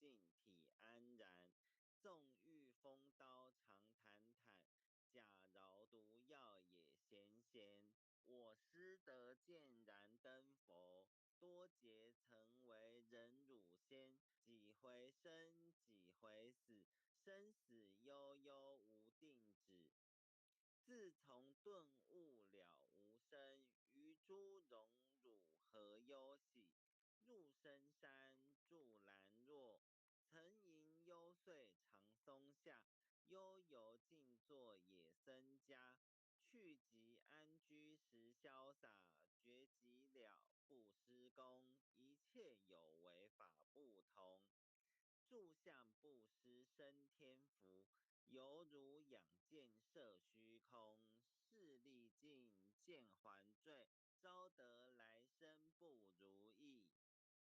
静体安然。纵欲风刀长坦坦，假饶毒药也咸咸。我师得见燃灯佛，多劫曾为忍辱仙。几回生，几回死，生死悠悠无定止。自从顿悟了无生，于诸荣辱何忧喜？入深山，住兰若，曾吟幽邃长松下。悠游静坐野僧家，去即安居时潇洒。绝即了不施功，一切有为法不同。住相不施生天福，犹如仰剑射虚空。势力尽见还坠，